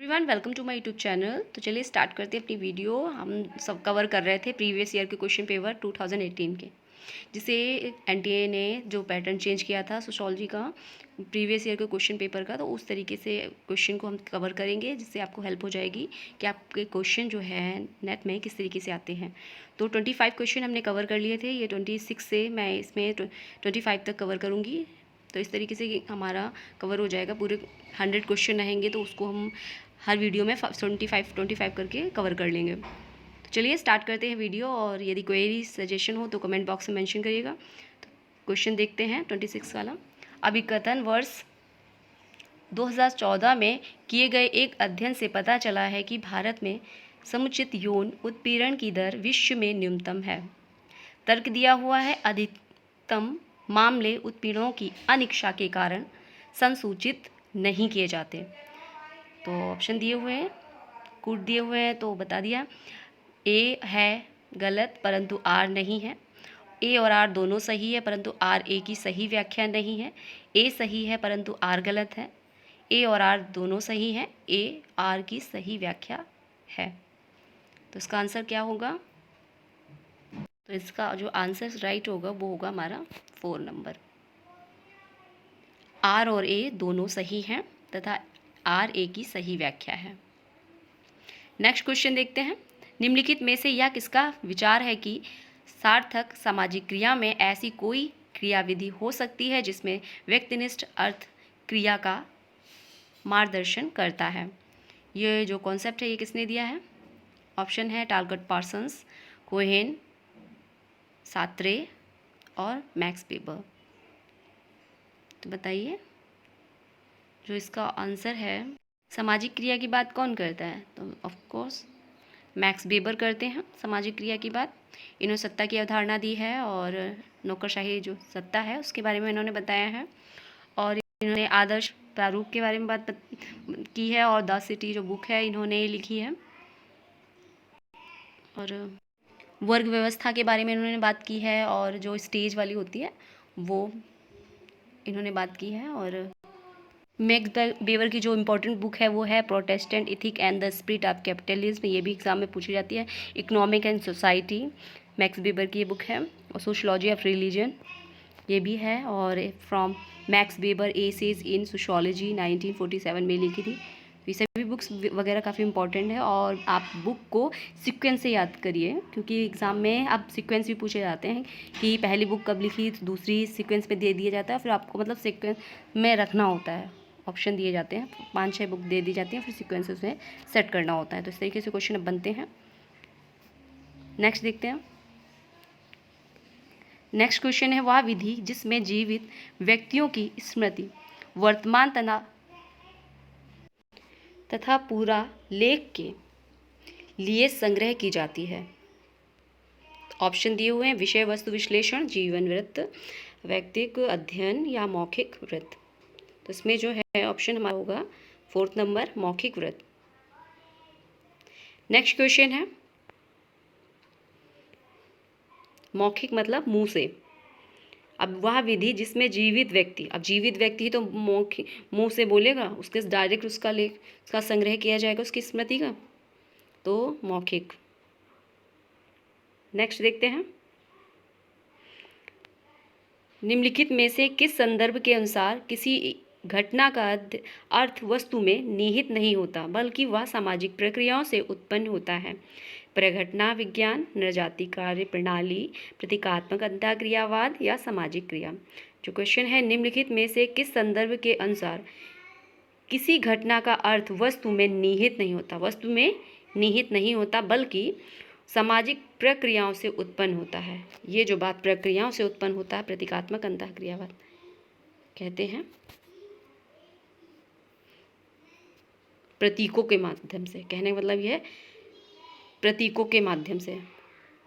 Everyone welcome to my YouTube channel. तो चलिए start करते हैं अपनी वीडियो। हम सब कवर कर रहे थे प्रीवियस ईयर के क्वेश्चन पेपर 2018 के, जिसे एनटीए ने जो पैटर्न चेंज किया था सोशोलॉजी का प्रीवियस ईयर के क्वेश्चन पेपर का, तो उस तरीके से क्वेश्चन को हम कवर करेंगे, जिससे आपको हेल्प हो जाएगी कि आपके क्वेश्चन जो है नेट में किस तरीके से आते हैं। तो 25 क्वेश्चन हमने कवर कर लिए थे, ये 26 से मैं इसमें 25 तक कवर करूँगी। तो इस तरीके से हमारा कवर हो जाएगा। पूरे 100 क्वेश्चन रहेंगे तो उसको हम हर वीडियो में 25 करके कवर कर लेंगे। तो चलिए स्टार्ट करते हैं वीडियो, और यदि क्वेरी सजेशन हो तो कमेंट बॉक्स में मेंशन करिएगा। तो क्वेश्चन देखते हैं 26 वाला। अभिकथन वर्ष 2014 में किए गए एक अध्ययन से पता चला है कि भारत में समुचित यौन उत्पीड़न की दर विश्व में न्यूनतम है। तर्क दिया हुआ है, अधिकतम मामले उत्पीड़नों की अनिच्छा के कारण संसूचित नहीं किए जाते। तो ऑप्शन दिए हुए हैं, कूट दिए हुए हैं, तो बता दिया। ए है गलत परंतु आर नहीं है। ए और आर दोनों सही है परंतु आर ए की सही व्याख्या नहीं है। ए सही है परंतु आर गलत है। ए और आर दोनों सही हैं, ए आर की सही व्याख्या है। तो इसका आंसर क्या होगा? तो इसका जो आंसर राइट होगा वो होगा हमारा 4 नंबर। आर और ए दोनों सही हैं तथा आर ए की सही व्याख्या है। नेक्स्ट क्वेश्चन देखते हैं। निम्नलिखित में से यह किसका विचार है कि सार्थक सामाजिक क्रिया में ऐसी कोई क्रियाविधि हो सकती है जिसमें व्यक्तिनिष्ठ अर्थ क्रिया का मार्गदर्शन करता है? ये जो कॉन्सेप्ट है ये किसने दिया है? ऑप्शन है टालकट पार्सन्स, कोहेन, सात्रे और मैक्स वेबर। तो बताइए जो इसका आंसर है। सामाजिक क्रिया की बात कौन करता है? तो ऑफ कोर्स मैक्स वेबर करते हैं सामाजिक क्रिया की बात। इन्होंने सत्ता की अवधारणा दी है और नौकरशाही जो सत्ता है उसके बारे में इन्होंने बताया है, और इन्होंने आदर्श प्रारूप के बारे में बात की है, और द सिटी जो बुक है इन्होंने लिखी है, और वर्ग व्यवस्था के बारे में इन्होंने बात की है, और जो स्टेज वाली होती है वो इन्होंने बात की है। और मैक्स वेबर की जो इम्पोर्टेंट बुक है वो है Protestant ethic and the spirit of capitalism. ये भी एग्जाम में पूछी जाती है। Economic and society max weber की ये बुक है, और सोशलॉजी ऑफ रिलीजन ये भी है, और from Max Weber essays in sociology 1947 में लिखी थी। तो ये सभी बुक्स वगैरह काफ़ी इंपॉर्टेंट है, और आप बुक को सीक्वेंस से याद करिए, क्योंकि एग्ज़ाम में अब सीक्वेंस भी पूछे जाते हैं कि पहली बुक कब लिखी, तो दूसरी सीक्वेंस में दे दिया जाता है, फिर आपको मतलब सीक्वेंस में रखना होता है। ऑप्शन दिए जाते हैं, 5-6 बुक दे दी जाती हैं, फिर सीक्वेंस उसमें सेट करना होता है। तो इस तरीके से क्वेश्चन अब बनते हैं। नेक्स्ट देखते हैं। नेक्स्ट क्वेश्चन है, वह विधि जिसमें जीवित व्यक्तियों की स्मृति वर्तमान तथा पूरा लेख के लिए संग्रह की जाती है? ऑप्शन दिए हुए हैं, विषय वस्तु विश्लेषण, जीवन वृत्त, व्यक्तिक अध्ययन या मौखिक वृत्त। तो इसमें जो है ऑप्शन हमारा होगा 4 नंबर, मौखिक वृत्त। नेक्स्ट क्वेश्चन है, मौखिक मतलब मुंह से। अब वह विधि जिसमें जीवित व्यक्ति, अब जीवित व्यक्ति ही तो मौखिक मुंह से बोलेगा, उसके डायरेक्ट उसका संग्रह किया जाएगा उसकी स्मृति का, तो मौखिक। नेक्स्ट देखते हैं। निम्नलिखित में से किस संदर्भ के अनुसार किसी घटना का अर्थ वस्तु में निहित नहीं होता बल्कि वह सामाजिक प्रक्रियाओं से उत्पन्न होता है? प्रघटना विज्ञान, नृजाति कार्य प्रणाली, प्रतीकात्मक अंतःक्रियावाद या सामाजिक क्रिया? जो क्वेश्चन है, निम्नलिखित में से किस संदर्भ के अनुसार किसी घटना का अर्थ वस्तु में निहित नहीं होता, वस्तु में निहित नहीं होता बल्कि सामाजिक प्रक्रियाओं से उत्पन्न होता है? ये जो बात प्रक्रियाओं से उत्पन्न होता है, प्रतीकात्मक अंतःक्रियावाद कहते हैं। प्रतीकों के माध्यम से, कहने का मतलब यह है प्रतीकों के माध्यम से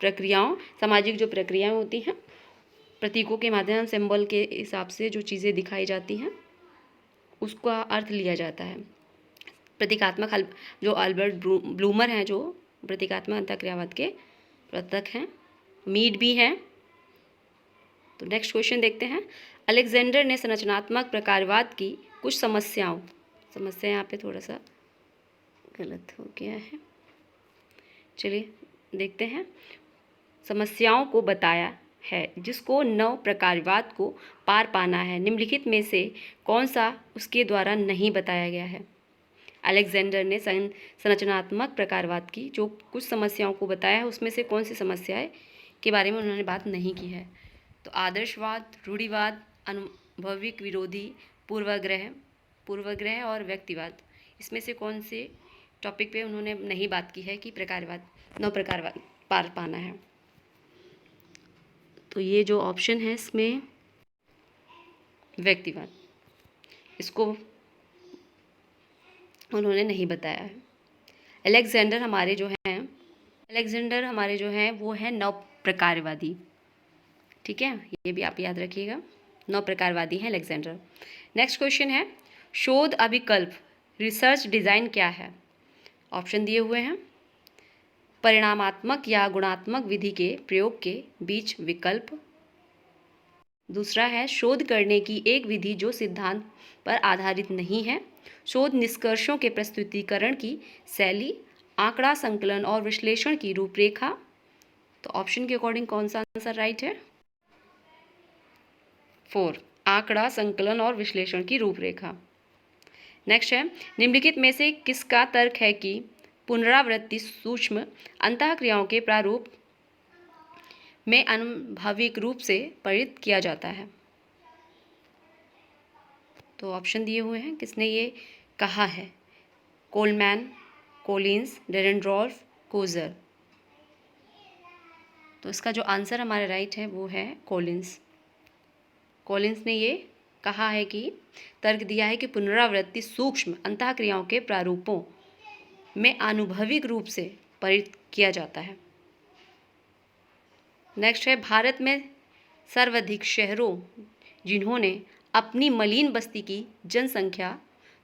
प्रक्रियाओं, सामाजिक जो प्रक्रियाएं होती हैं प्रतीकों के माध्यम, सिंबल के हिसाब से जो चीज़ें दिखाई जाती हैं उसका अर्थ लिया जाता है। प्रतीकात्मक जो अल्बर्ट ब्लूमर हैं, जो प्रतीकात्मक अंतःक्रियावाद के प्रवर्तक हैं, मीड भी हैं। तो नेक्स्ट क्वेश्चन देखते हैं। अलेक्जेंडर ने संरचनात्मक प्रकारवाद की कुछ समस्या यहाँ पे थोड़ा सा गलत हो गया है। चलिए देखते हैं। समस्याओं को बताया है जिसको नव प्रकारवाद को पार पाना है, निम्नलिखित में से कौन सा उसके द्वारा नहीं बताया गया है। अलेक्जेंडर ने संरचनात्मक प्रकारवाद की जो कुछ समस्याओं को बताया है उसमें से कौन सी समस्याएं के बारे में उन्होंने बात नहीं की है। तो आदर्शवाद, रूढ़िवाद, अनुभविक विरोधी, पूर्वग्रह और व्यक्तिवाद, इसमें से कौन से टॉपिक पे उन्होंने नहीं बात की है कि नव प्रकारवाद पार पाना है। तो ये जो ऑप्शन है इसमें व्यक्तिवाद, इसको उन्होंने नहीं बताया है। अलेक्जेंडर हमारे जो हैं वो है नव प्रकारवादी। ठीक है, ये भी आप याद रखिएगा, नव प्रकारवादी हैं अलेक्जेंडर। नेक्स्ट क्वेश्चन है, शोध अभिकल्प रिसर्च डिज़ाइन क्या है। ऑप्शन दिए हुए हैं, परिणामात्मक या गुणात्मक विधि के प्रयोग के बीच विकल्प। दूसरा है, शोध करने की एक विधि जो सिद्धांत पर आधारित नहीं है। शोध निष्कर्षों के प्रस्तुतिकरण की शैली, आंकड़ा संकलन और विश्लेषण की रूपरेखा। तो ऑप्शन के अकॉर्डिंग कौन सा आंसर राइट है? 4, आंकड़ा संकलन और विश्लेषण की रूपरेखा। नेक्स्ट है, निम्नलिखित में से किसका तर्क है कि पुनरावृत्ति सूक्ष्म अंतःक्रियाओं के प्रारूप में आनुभविक रूप से परित किया जाता है। तो ऑप्शन दिए हुए हैं, किसने ये कहा है? Coleman, Collins, Dahrendorf, Coser. तो इसका जो आंसर हमारा राइट है वो है कोलिंस। कोलिंस ने ये कहा है कि तर्क दिया है कि पुनरावृत्ति सूक्ष्म अंतःक्रियाओं के प्रारूपों में आनुभविक रूप से परित किया जाता है। नेक्स्ट है, भारत में सर्वाधिक शहरों जिन्होंने अपनी मलिन बस्ती की जनसंख्या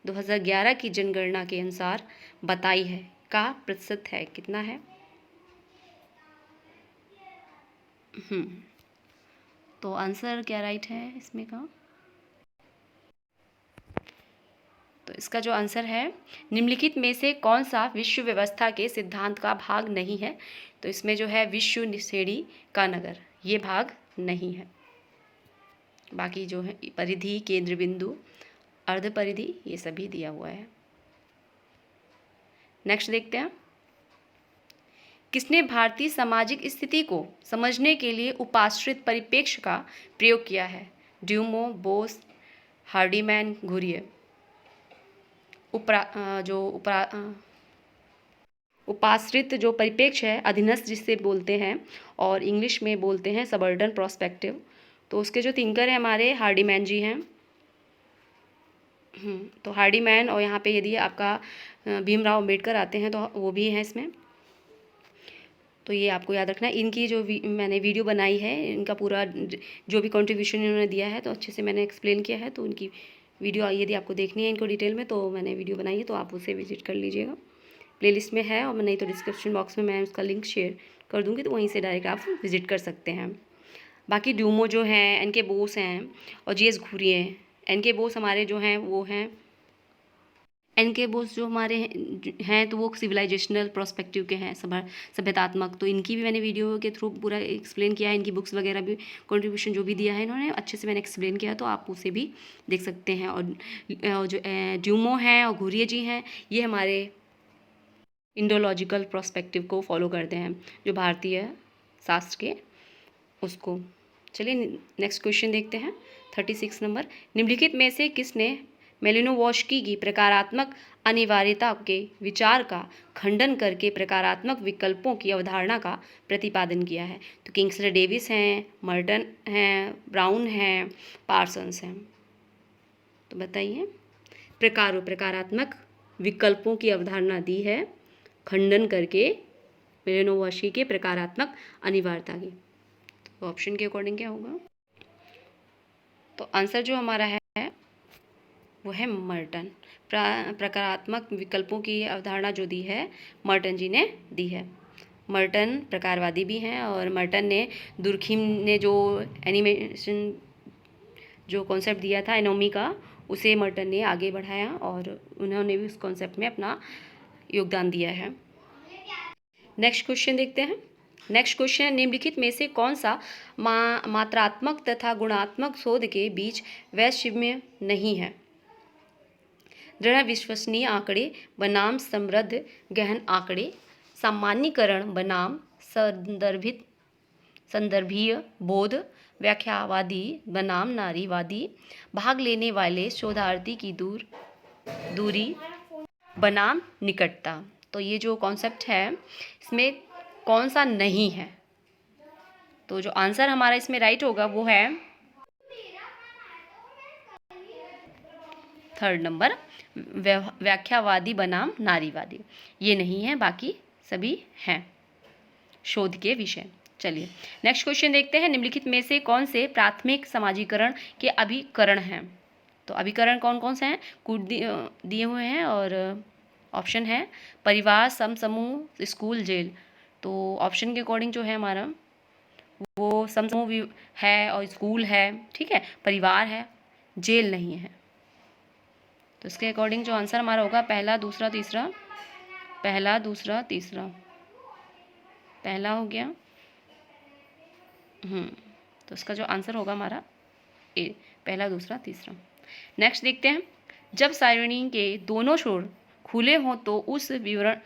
2011 की जनगणना के अनुसार बताई है का प्रतिशत है, कितना है? तो आंसर क्या राइट है इसमें का? तो इसका जो आंसर है, निम्नलिखित में से कौन सा विश्व व्यवस्था के सिद्धांत का भाग नहीं है। तो इसमें जो है विश्व श्रेणी का नगर, ये भाग नहीं है। बाकी जो है परिधि, केंद्र बिंदु, अर्ध परिधि, ये सभी दिया हुआ है। नेक्स्ट देखते हैं, किसने भारतीय सामाजिक स्थिति को समझने के लिए उपाश्रित परिप्रेक्ष्य का प्रयोग किया है? ड्यूमो, बोस, हार्डीमैन, घुरिये। उपाश्रित जो परिप्रेक्ष्य है, अधीनस्थ जिसे बोलते हैं और इंग्लिश में बोलते हैं सबर्डन प्रोस्पेक्टिव। तो उसके जो थिंकर हैं हमारे हार्डीमैन जी हैं। तो हार्डीमैन, और यहाँ पे यदि आपका भीमराव अम्बेडकर आते हैं तो वो भी हैं इसमें। तो ये आपको याद रखना है। इनकी जो मैंने वीडियो बनाई है, इनका पूरा जो भी कंट्रीब्यूशन इन्होंने दिया है तो अच्छे से मैंने एक्सप्लेन किया है। तो उनकी वीडियो यदि आपको देखनी है इनको डिटेल में, तो मैंने वीडियो बनाई है, तो आप उसे विजिट कर लीजिएगा। प्लेलिस्ट में है, और नहीं तो डिस्क्रिप्शन बॉक्स में मैं उसका लिंक शेयर कर दूँगी, तो वहीं से डायरेक्ट आप विजिट कर सकते हैं। बाकी ड्यूमो जो हैं, एन के बोस हैं, और जी एस घुरिये हैं। एन के बोस हमारे जो हैं वो हैं, एन के बोस जो हमारे हैं तो वो सिविलाइजेशनल प्रोस्पेक्टिव के हैं, सभ्यतात्मक। तो इनकी भी मैंने वीडियो के थ्रू पूरा एक्सप्लेन किया है, इनकी बुक्स वगैरह भी कंट्रीब्यूशन जो भी दिया है इन्होंने अच्छे से मैंने एक्सप्लेन किया, तो आप उसे भी देख सकते हैं। और जो ड्यूमो हैं और घुरिये जी हैं, ये हमारे इंडोलॉजिकल प्रोस्पेक्टिव को फॉलो करते हैं, जो भारतीय शास्त्र के उसको। चलिए नेक्स्ट क्वेश्चन देखते हैं, 36 नंबर। निम्नलिखित में से किसने मेलिनोवस्की की प्रकारात्मक अनिवार्यता के विचार का खंडन करके प्रकारात्मक विकल्पों की अवधारणा का प्रतिपादन किया है? तो किंग्सले डेविस हैं, मर्टन हैं, ब्राउन हैं, पार्सन्स हैं। तो बताइए, प्रकारात्मक विकल्पों की अवधारणा दी है खंडन करके मेलिनोवस्की के प्रकारात्मक अनिवार्यता की। तो ऑप्शन के अकॉर्डिंग क्या होगा? तो आंसर जो हमारा है वो है मर्टन। प्रकारात्मक विकल्पों की अवधारणा जो दी है मर्टन जी ने दी है। मर्टन प्रकारवादी भी हैं, और मर्टन ने दुर्खीम ने जो एनिमेशन जो कॉन्सेप्ट दिया था एनोमी का, उसे मर्टन ने आगे बढ़ाया, और उन्होंने भी उस कॉन्सेप्ट में अपना योगदान दिया है। नेक्स्ट क्वेश्चन देखते हैं। नेक्स्ट क्वेश्चन है, निम्नलिखित में से कौन सा मात्रात्मक तथा गुणात्मक शोध के बीच वैषम्य नहीं है? दृढ़ विश्वसनीय आंकड़े बनाम समृद्ध गहन आंकड़े, सामान्यीकरण बनाम संदर्भीय बोध, व्याख्यावादी बनाम नारीवादी, भाग लेने वाले शोधार्थी की दूरी बनाम निकटता। तो ये जो कॉन्सेप्ट है इसमें कौन सा नहीं है? तो जो आंसर हमारा इसमें राइट होगा वो है थर्ड नंबर, व्याख्यावादी बनाम नारीवादी। ये नहीं है, बाकी सभी हैं शोध के विषय। चलिए नेक्स्ट क्वेश्चन देखते हैं। निम्नलिखित में से कौन से प्राथमिक समाजीकरण के अभिकरण हैं? तो अभिकरण कौन कौन से हैं? कूट दिए हुए हैं और ऑप्शन है परिवार, समूह, स्कूल, जेल। तो ऑप्शन के अकॉर्डिंग जो है हमारा वो समूह है और स्कूल है, ठीक है, परिवार है, जेल नहीं है। तो इसके अकॉर्डिंग जो आंसर हमारा होगा पहला, दूसरा, तीसरा, पहला, दूसरा, तीसरा, पहला हो गया। तो इसका जो आंसर होगा हमारा ए, पहला, दूसरा, तीसरा। नेक्स्ट देखते हैं। जब सारणी के दोनों छोर खुले हों तो उस विवरण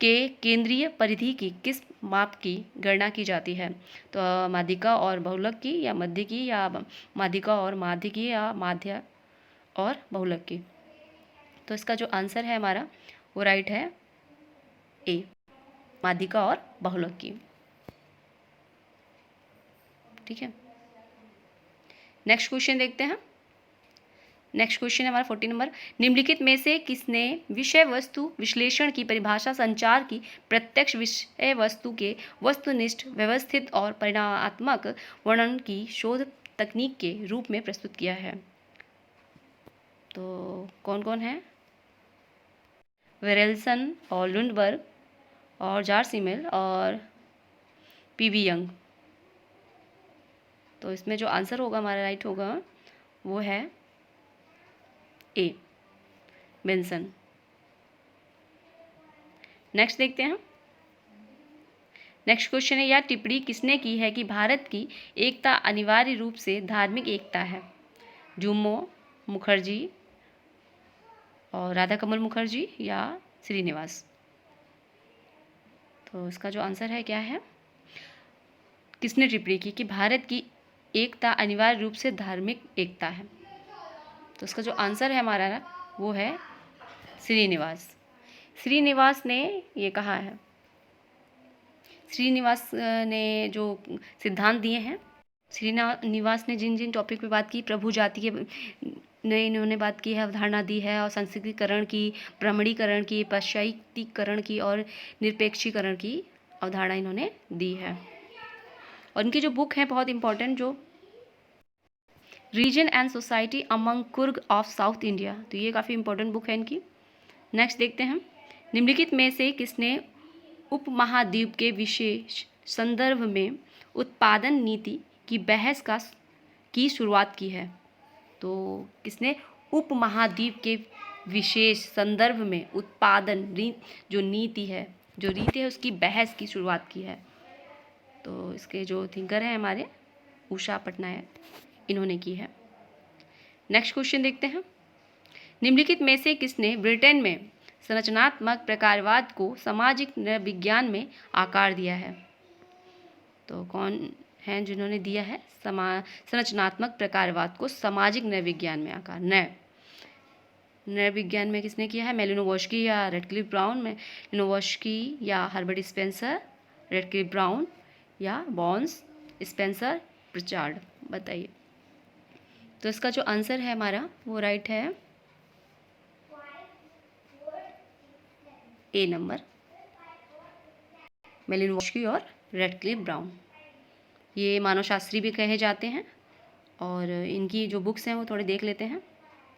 के केंद्रीय परिधि की किस माप की गणना की जाती है? तो माध्यिका और बहुलक की, या मध्य की, या माध्यिका और माध्य की, या माध्य और बहुलक की। तो इसका जो आंसर है हमारा वो राइट है ए, माध्यिका और बहुलक की, ठीक है। नेक्स्ट क्वेश्चन देखते हैं। नेक्स्ट क्वेश्चन है हमारा 40 नंबर। निम्नलिखित में से किसने विषय वस्तु विश्लेषण की परिभाषा संचार की प्रत्यक्ष विषय वस्तु के वस्तुनिष्ठ, व्यवस्थित और परिणामात्मक वर्णन की शोध तकनीक के रूप में प्रस्तुत किया है? तो कौन कौन है? वेरेल्सन और लुंडबर्ग और जारसीमेल और पीवी यंग। तो इसमें जो आंसर होगा हमारा राइट होगा वो है ए, बेंसन। नेक्स्ट देखते हैं। नेक्स्ट क्वेश्चन है, यह टिप्पणी किसने की है कि भारत की एकता अनिवार्य रूप से धार्मिक एकता है? जुम्मो मुखर्जी और राधा कमल मुखर्जी या श्रीनिवास? तो इसका जो आंसर है क्या है? किसने टिप्पणी की कि भारत की एकता अनिवार्य रूप से धार्मिक एकता है? तो इसका जो आंसर है हमारा वो है श्रीनिवास। श्रीनिवास ने ये कहा है। श्रीनिवास ने जो सिद्धांत दिए हैं, श्रीनिवास ने जिन जिन टॉपिक पे बात की, प्रभु जाति के ने इन्होंने बात की है, अवधारणा दी है, और संस्कृतिकरण की, ब्राह्मणीकरण की, पाश्चात्यीकरण की और निरपेक्षीकरण की अवधारणा इन्होंने दी है। और इनकी जो बुक है बहुत इंपॉर्टेंट, जो religion and society among Coorg of South India, तो ये काफ़ी इंपॉर्टेंट बुक है इनकी। नेक्स्ट देखते हैं। निम्नलिखित में से किसने उपमहाद्वीप के विशेष संदर्भ में उत्पादन नीति की बहस की शुरुआत की है? तो किसने उपमहाद्वीप के विशेष संदर्भ में उत्पादन जो नीति है, जो रीति है, उसकी बहस की शुरुआत की है? तो इसके जो थिंकर हैं हमारे उषा पटनायक, इन्होंने की है। नेक्स्ट क्वेश्चन देखते हैं। निम्नलिखित में से किसने ब्रिटेन में संरचनात्मक प्रकारवाद को सामाजिक नृविज्ञान में आकार दिया है? तो कौन हैं जिन्होंने दिया है संरचनात्मक प्रकारवाद को सामाजिक नृविज्ञान में आकार? नृविज्ञान में किसने किया है? मेलिनोवस्की या रेडक्लिफ ब्राउन? मेलिनोवस्की या हर्बर्ट स्पेंसर? रेडक्लिफ ब्राउन या बॉन्स, स्पेंसर, प्रिचार्ड? बताइए। तो इसका जो आंसर है हमारा वो राइट है ए नंबर, मेलिनोवस्की और रेडक्लिफ ब्राउन। ये मानवशास्त्री भी कहे जाते हैं और इनकी जो बुक्स हैं वो थोड़े देख लेते हैं।